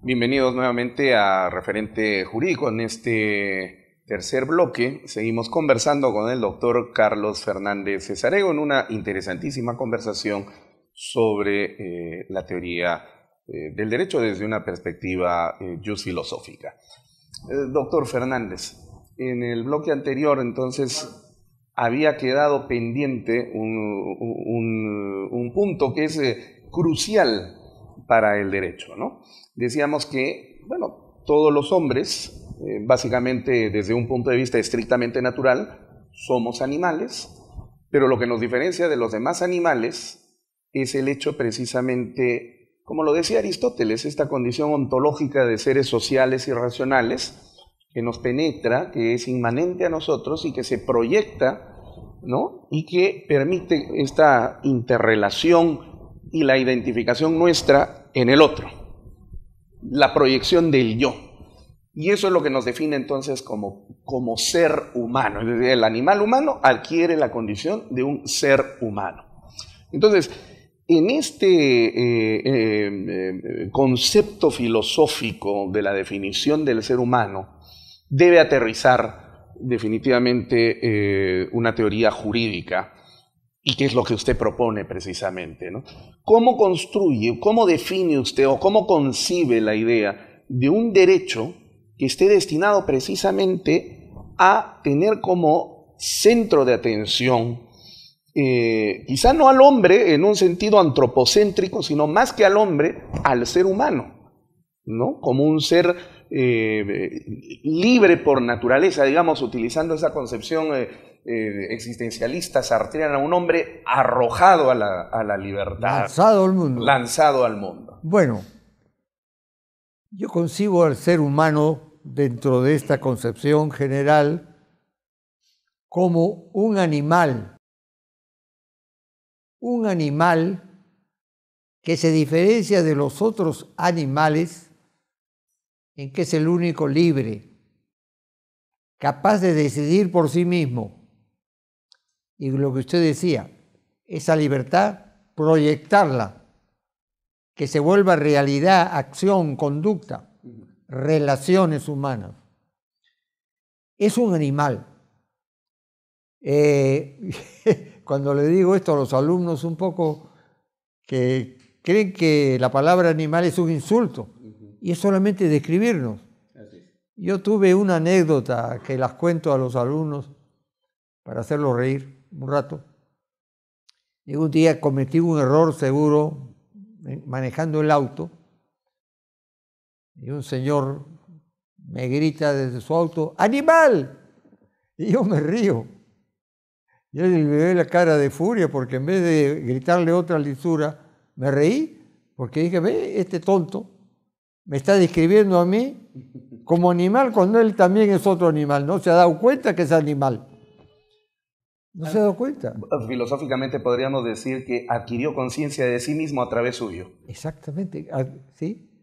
Bienvenidos nuevamente a Referente Jurídico. En este tercer bloque seguimos conversando con el doctor Carlos Fernández Cesarego en una interesantísima conversación sobre la teoría del derecho desde una perspectiva filosófica. Doctor Fernández, en el bloque anterior entonces había quedado pendiente un punto que es crucial para el derecho, ¿no? Decíamos que, bueno, todos los hombres, básicamente desde un punto de vista estrictamente natural, somos animales, pero lo que nos diferencia de los demás animales es el hecho precisamente, como lo decía Aristóteles, esta condición ontológica de seres sociales y racionales que nos penetra, que es inmanente a nosotros y que se proyecta, ¿no? Y que permite esta interrelación y la identificación nuestra en el otro, la proyección del yo. Y eso es lo que nos define entonces como ser humano. Es decir, el animal humano adquiere la condición de un ser humano. Entonces, en este concepto filosófico de la definición del ser humano, debe aterrizar definitivamente una teoría jurídica. ¿Y qué es lo que usted propone precisamente, ¿no? ¿Cómo construye, cómo define usted o cómo concibe la idea de un derecho que esté destinado precisamente a tener como centro de atención, quizá no al hombre en un sentido antropocéntrico, sino más que al hombre, al ser humano, ¿no? Como un ser libre por naturaleza, digamos, utilizando esa concepción existencialista sartreana, un hombre arrojado a la libertad. Lanzado al mundo. Lanzado al mundo. Bueno, yo concibo al ser humano dentro de esta concepción general como un animal que se diferencia de los otros animales en que es el único libre, capaz de decidir por sí mismo. Y lo que usted decía, esa libertad, proyectarla, que se vuelva realidad, acción, conducta, relaciones humanas. Es un animal. Cuando le digo esto a los alumnos un poco que creen que la palabra animal es un insulto y es solamente describirnos. Yo tuve una anécdota que las cuento a los alumnos para hacerlos reír un rato. Y un día cometí un error seguro manejando el auto y un señor me grita desde su auto, ¡animal! Y yo me río. Yo le veo la cara de furia porque en vez de gritarle otra lisura, me reí porque dije, ve, este tonto me está describiendo a mí como animal cuando él también es otro animal. No se ha dado cuenta que es animal. ¿No se ha dado cuenta? Filosóficamente podríamos decir que adquirió conciencia de sí mismo a través suyo. Exactamente, ¿sí?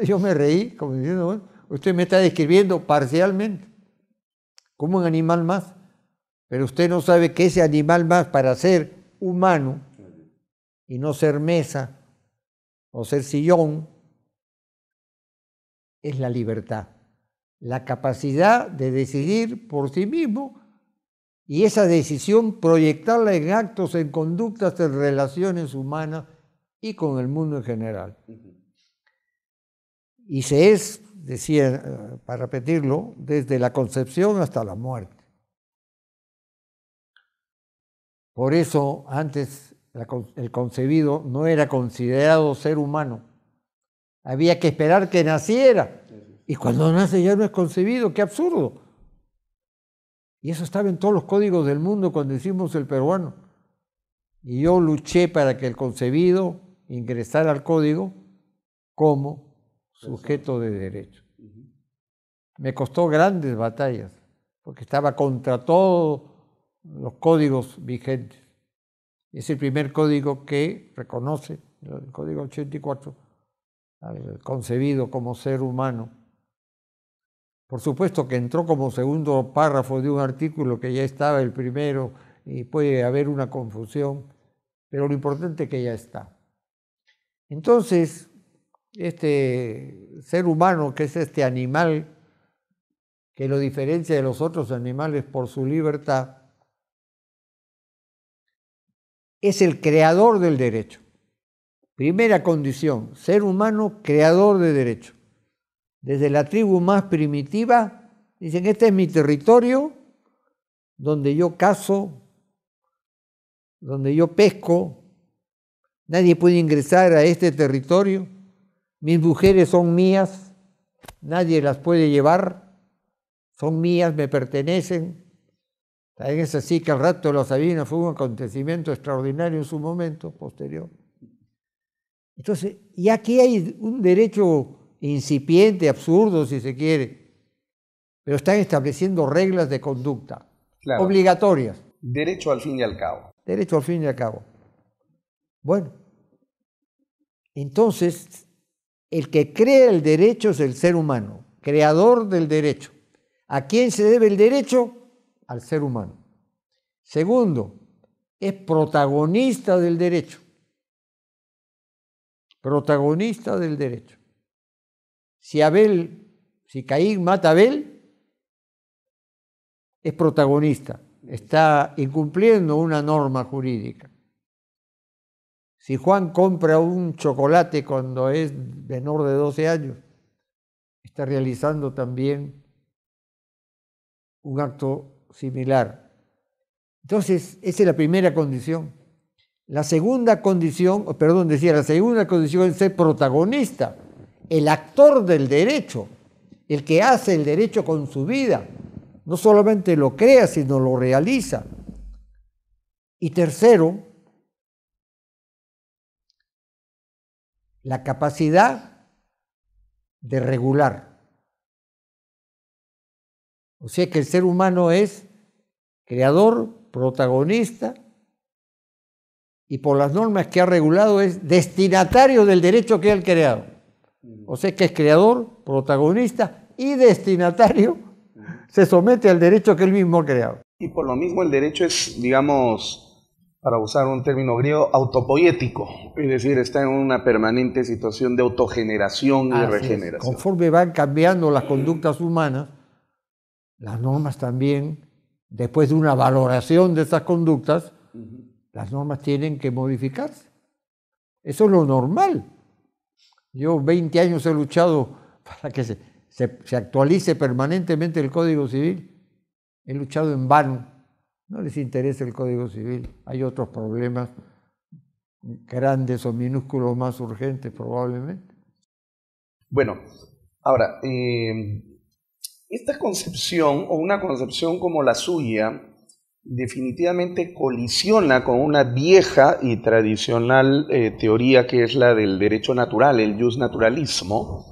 Yo me reí como diciendo, bueno, usted me está describiendo parcialmente como un animal más, pero usted no sabe que ese animal más para ser humano y no ser mesa o ser sillón es la libertad, la capacidad de decidir por sí mismo y esa decisión proyectarla en actos, en conductas, en relaciones humanas y con el mundo en general. Y se es, decía, para repetirlo, desde la concepción hasta la muerte. Por eso antes el concebido no era considerado ser humano. Había que esperar que naciera. Y cuando nace ya no es concebido. ¡Qué absurdo! Y eso estaba en todos los códigos del mundo cuando hicimos el peruano. Y yo luché para que el concebido ingresara al código como sujeto de derecho. Me costó grandes batallas, porque estaba contra todos los códigos vigentes. Es el primer código que reconoce, el código 84, al concebido como ser humano. Por supuesto que entró como segundo párrafo de un artículo que ya estaba el primero y puede haber una confusión, pero lo importante es que ya está. Entonces, este ser humano, que es este animal que lo diferencia de los otros animales por su libertad, es el creador del derecho. Primera condición, ser humano creador de derecho. Desde la tribu más primitiva, dicen, este es mi territorio, donde yo cazo, donde yo pesco, nadie puede ingresar a este territorio, mis mujeres son mías, nadie las puede llevar, son mías, me pertenecen. También es así que al rato de la Sabina fue un acontecimiento extraordinario en su momento posterior. Entonces, y aquí hay un derecho incipiente, absurdo si se quiere, pero están estableciendo reglas de conducta obligatorias. Derecho al fin y al cabo. Derecho al fin y al cabo. Bueno, entonces, el que crea el derecho es el ser humano, creador del derecho. ¿A quién se debe el derecho? Al ser humano. Segundo, es protagonista del derecho. Protagonista del derecho. Si Caín mata a Abel, es protagonista. Está incumpliendo una norma jurídica. Si Juan compra un chocolate cuando es menor de 12 años, está realizando también un acto similar. Entonces, esa es la primera condición. La segunda condición es ser protagonista, el actor del derecho, el que hace el derecho con su vida. No solamente lo crea, sino lo realiza. Y tercero, la capacidad de regular. O sea que el ser humano es creador, protagonista, y por las normas que ha regulado es destinatario del derecho que él ha creado. O sea que es creador, protagonista y destinatario, se somete al derecho que él mismo ha creado. Y por lo mismo el derecho es, digamos, para usar un término griego, autopoético, es decir, está en una permanente situación de autogeneración y regeneración. Conforme van cambiando las conductas humanas, las normas también, después de una valoración de esas conductas, las normas tienen que modificarse. Eso es lo normal. Yo 20 años he luchado para que se actualice permanentemente el Código Civil. He luchado en vano. No les interesa el Código Civil. Hay otros problemas grandes o minúsculos más urgentes probablemente. Bueno, ahora, esta concepción o una concepción como la suya definitivamente colisiona con una vieja y tradicional teoría que es la del derecho natural, el justnaturalismo,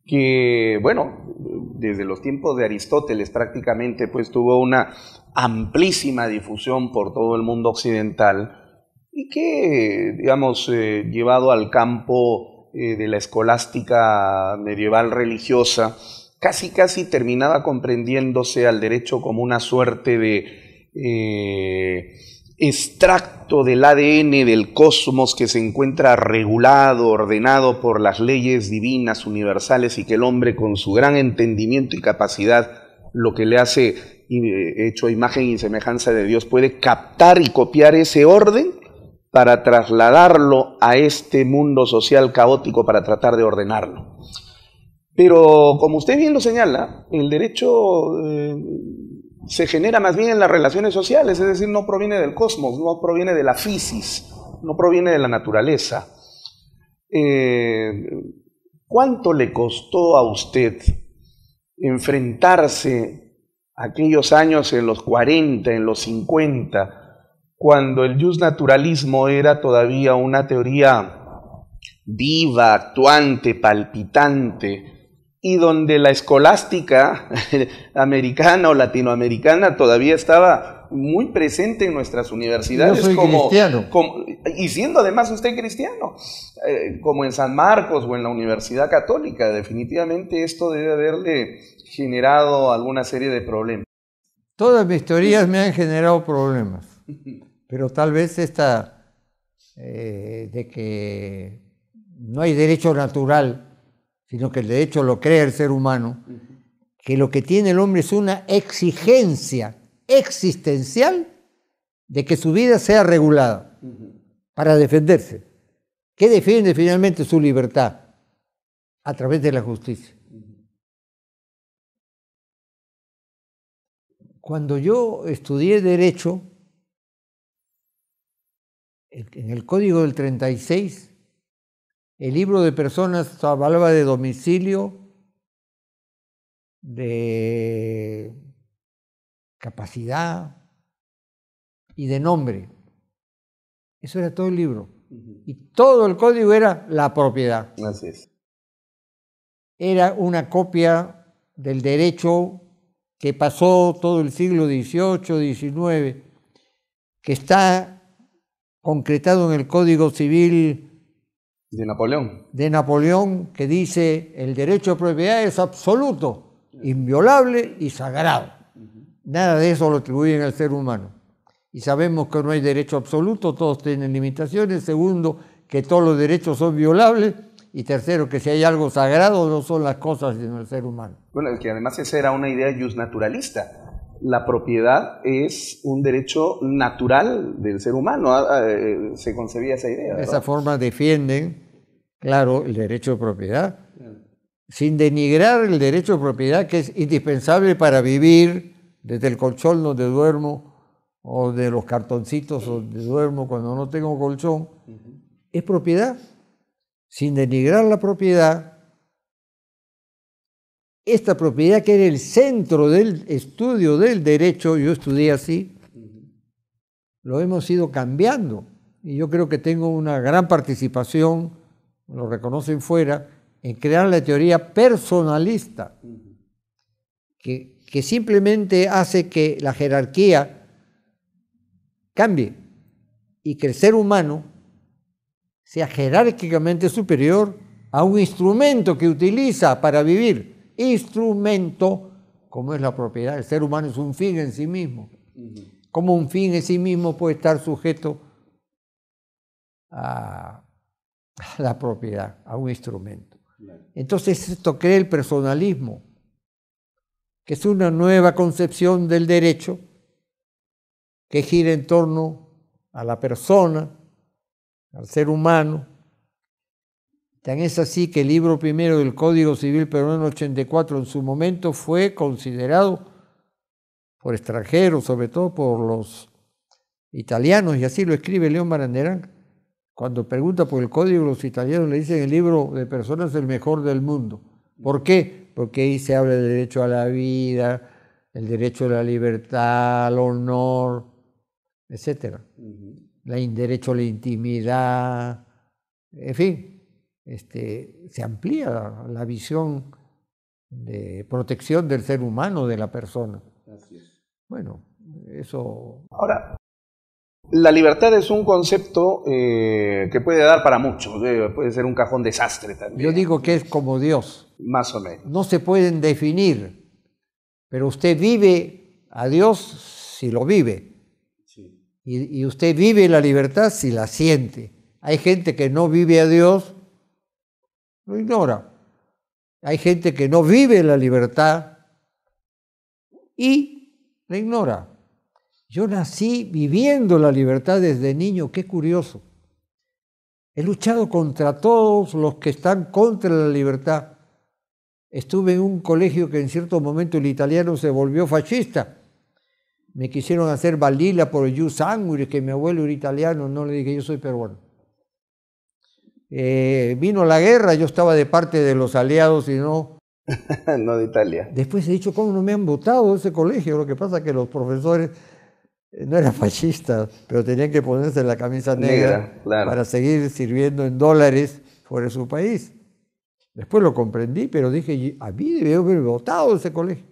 que, bueno, desde los tiempos de Aristóteles prácticamente pues tuvo una amplísima difusión por todo el mundo occidental y que, digamos, llevado al campo de la escolástica medieval religiosa, casi terminaba comprendiéndose al derecho como una suerte de extracto del ADN del cosmos que se encuentra regulado, ordenado por las leyes divinas universales y que el hombre con su gran entendimiento y capacidad, lo que le hace hecho a imagen y semejanza de Dios, puede captar y copiar ese orden para trasladarlo a este mundo social caótico para tratar de ordenarlo. Pero como usted bien lo señala, el derecho se genera más bien en las relaciones sociales, es decir, no proviene del cosmos, no proviene de la fisis, no proviene de la naturaleza. ¿Cuánto le costó a usted enfrentarse aquellos años en los 40, en los 50, cuando el justnaturalismo era todavía una teoría viva, actuante, palpitante, y donde la escolástica americana o latinoamericana todavía estaba muy presente en nuestras universidades? Yo soy cristiano. Y siendo además usted cristiano, como en San Marcos o en la Universidad Católica, definitivamente esto debe haberle generado alguna serie de problemas. Todas mis teorías me han generado problemas, pero tal vez esta de que no hay derecho natural, sino que el derecho lo crea el ser humano, que lo que tiene el hombre es una exigencia existencial de que su vida sea regulada para defenderse. ¿Qué defiende finalmente? Su libertad a través de la justicia. Cuando yo estudié Derecho, en el Código del 36, el libro de personas hablaba de domicilio, de capacidad y de nombre. Eso era todo el libro. Y todo el código era la propiedad. Así es. Era una copia del derecho que pasó todo el siglo XVIII, XIX, que está concretado en el Código Civil de Napoleón, que dice: el derecho a propiedad es absoluto, inviolable y sagrado. Nada de eso lo atribuyen al ser humano. Y sabemos que no hay derecho absoluto, todos tienen limitaciones. Segundo, que todos los derechos son violables. Y tercero, que si hay algo sagrado no son las cosas sino el ser humano. Bueno, que además esa era una idea justnaturalista. La propiedad es un derecho natural del ser humano. Se concebía esa idea, De ¿verdad? esa forma defienden, claro, el derecho de propiedad, sin denigrar el derecho de propiedad, que es indispensable para vivir, desde el colchón donde duermo, o de los cartoncitos donde duermo cuando no tengo colchón. Es propiedad. Sin denigrar la propiedad, esta propiedad que era el centro del estudio del derecho, yo estudié así, lo hemos ido cambiando. Y yo creo que tengo una gran participación, lo reconocen fuera, en crear la teoría personalista, que simplemente hace que la jerarquía cambie y que el ser humano sea jerárquicamente superior a un instrumento que utiliza para vivir. Instrumento, como es la propiedad. El ser humano es un fin en sí mismo. Como un fin en sí mismo puede estar sujeto a la propiedad, a un instrumento. Entonces esto crea el personalismo, que es una nueva concepción del derecho que gira en torno a la persona, al ser humano. Tan es así que el libro primero del Código Civil peruano 84 en su momento fue considerado por extranjeros, sobre todo por los italianos, y así lo escribe León Baranderán. Cuando pregunta por el código, los italianos le dicen: el libro de personas es el mejor del mundo. ¿Por qué? Porque ahí se habla del derecho a la vida, el derecho a la libertad, al honor, etc. El derecho a la intimidad, en fin, se amplía la visión de protección del ser humano, de la persona. Así es. Bueno, eso... Ahora, la libertad es un concepto que puede dar para mucho, puede ser un cajón desastre también. Yo digo que es como Dios. Más o menos. No se pueden definir, pero usted vive a Dios si lo vive. Y usted vive la libertad si la siente. Hay gente que no vive a Dios, lo ignora. Hay gente que no vive la libertad y la ignora. Yo nací viviendo la libertad desde niño, qué curioso. He luchado contra todos los que están contra la libertad. Estuve en un colegio que en cierto momento el italiano se volvió fascista. Me quisieron hacer balila por el jus sanguinis, que mi abuelo era italiano. No, le dije: yo soy peruano. Vino la guerra, yo estaba de parte de los aliados y no... no de Italia. Después he dicho: ¿cómo no me han votado de ese colegio? Lo que pasa es que los profesores no eran fascistas, pero tenían que ponerse la camisa negra claro, para seguir sirviendo en dólares fuera de su país. Después lo comprendí, pero dije: a mí debió haber votado de ese colegio.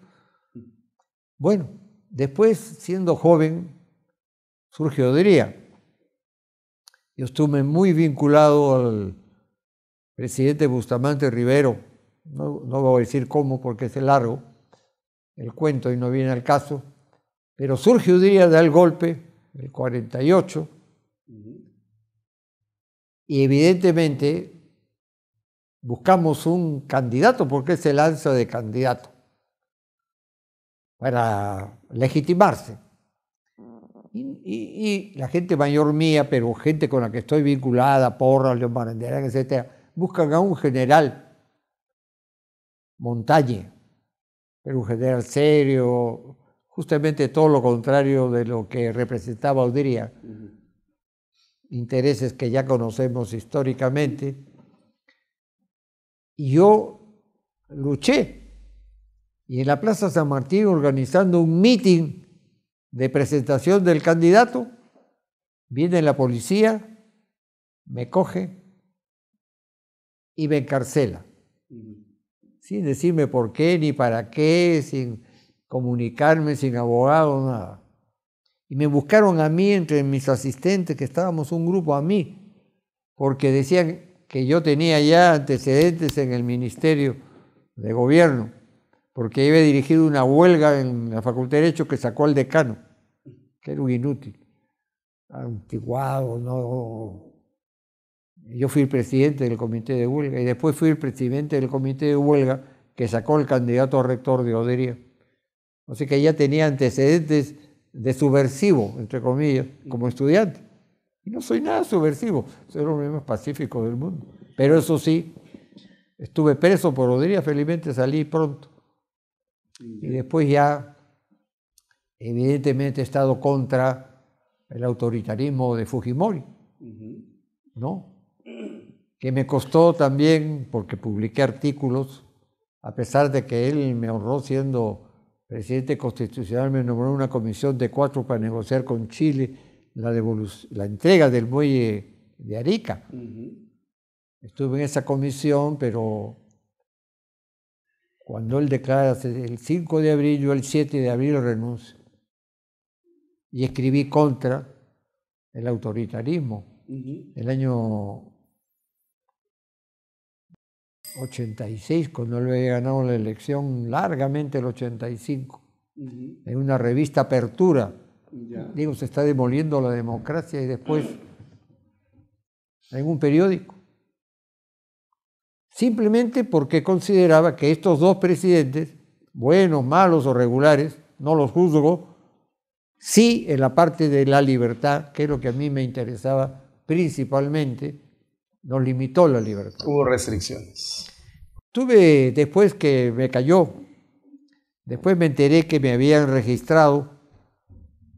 Bueno, después, siendo joven, surgió Odría. Yo estuve muy vinculado al presidente Bustamante Rivero. No voy a decir cómo porque es largo el cuento y no viene al caso. Pero surge Odría, da el golpe, el 48, y evidentemente buscamos un candidato, porque se lanza de candidato para legitimarse. Y la gente mayor mía, pero gente con la que estoy vinculada, Porras, León Barandiarán, etcétera, buscan a un general, Montañe, pero un general serio, justamente todo lo contrario de lo que representaba Odría. Intereses que ya conocemos históricamente. Y yo luché. Y en la Plaza San Martín, organizando un meeting de presentación del candidato, viene la policía, me coge y me encarcela. Sin decirme por qué, ni para qué, sin comunicarme, sin abogado, nada. Y me buscaron a mí entre mis asistentes, que estábamos un grupo, a mí, porque decían que yo tenía ya antecedentes en el Ministerio de Gobierno, porque había dirigido una huelga en la Facultad de Derecho que sacó al decano, que era un inútil, antiguado, no. Yo fui el presidente del comité de huelga y después fui el presidente del comité de huelga que sacó el candidato a rector de Odría. O sea que ya tenía antecedentes de subversivo, entre comillas, como estudiante. Y no soy nada subversivo, soy el hombre más pacífico del mundo. Pero eso sí, estuve preso por Odría, felizmente salí pronto. Y después ya, evidentemente, he estado contra el autoritarismo de Fujimori, ¿no? Que me costó también, porque publiqué artículos, a pesar de que él me honró siendo presidente constitucional, me nombró una comisión de 4 para negociar con Chile la entrega del muelle de Arica. Estuve en esa comisión, pero cuando él declara el 5 de abril, yo el 7 de abril renuncio. Y escribí contra el autoritarismo. El año 86, cuando él había ganado la elección, largamente el 85, en una revista Apertura. Digo, se está demoliendo la democracia, y después en un periódico. Simplemente porque consideraba que estos dos presidentes, buenos, malos o regulares, no los juzgo, sí en la parte de la libertad, que es lo que a mí me interesaba principalmente, nos limitó la libertad. Hubo restricciones. Tuve, después que me cayó, después me enteré que me habían registrado,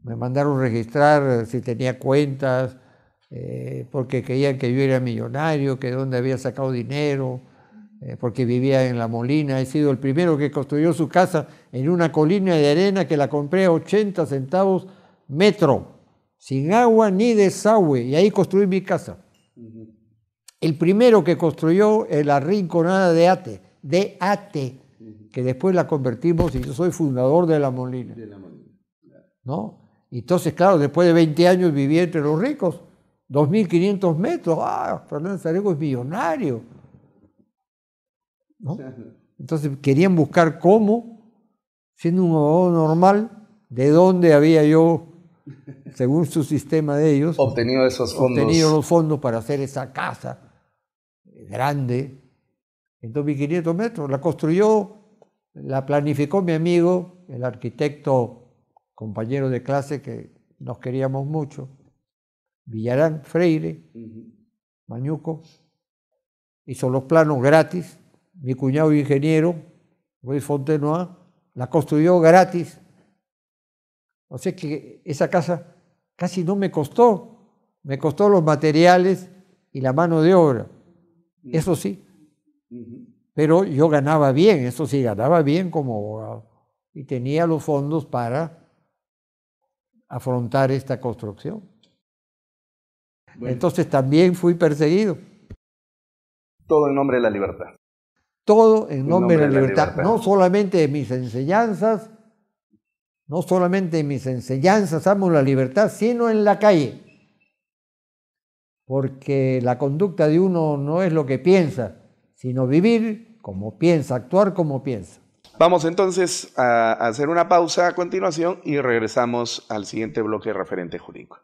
me mandaron registrar si tenía cuentas, porque creían que yo era millonario, que de dónde había sacado dinero, porque vivía en La Molina. He sido el primero que construyó su casa en una colina de arena que la compré a 80 centavos metro, sin agua ni desagüe, y ahí construí mi casa. El primero que construyó la Rinconada de Ate, que después la convertimos, y yo soy fundador de La Molina. ¿No? Entonces, claro, después de 20 años viví entre los ricos, 2.500 metros, Fernández Sarego es millonario, ¿no? Entonces querían buscar cómo, siendo un abogado normal, de dónde había yo, según su sistema de ellos, obtenido esos fondos. Obtenido los fondos para hacer esa casa grande, en 2.500 metros. La construyó, la planificó mi amigo, el arquitecto, compañero de clase que nos queríamos mucho, Villarán Freire, Mañuco, hizo los planos gratis. Mi cuñado ingeniero, Luis Fontenoy, la construyó gratis. O sea que esa casa casi no me costó los materiales y la mano de obra, eso sí. Pero yo ganaba bien, eso sí, ganaba bien como abogado, y tenía los fondos para afrontar esta construcción. Bueno. Entonces también fui perseguido. Todo en nombre de la libertad. Todo en nombre de la libertad. No solamente de mis enseñanzas, amo la libertad, sino en la calle. Porque la conducta de uno no es lo que piensa, sino vivir como piensa, actuar como piensa. Vamos entonces a hacer una pausa a continuación y regresamos al siguiente bloque referente jurídico.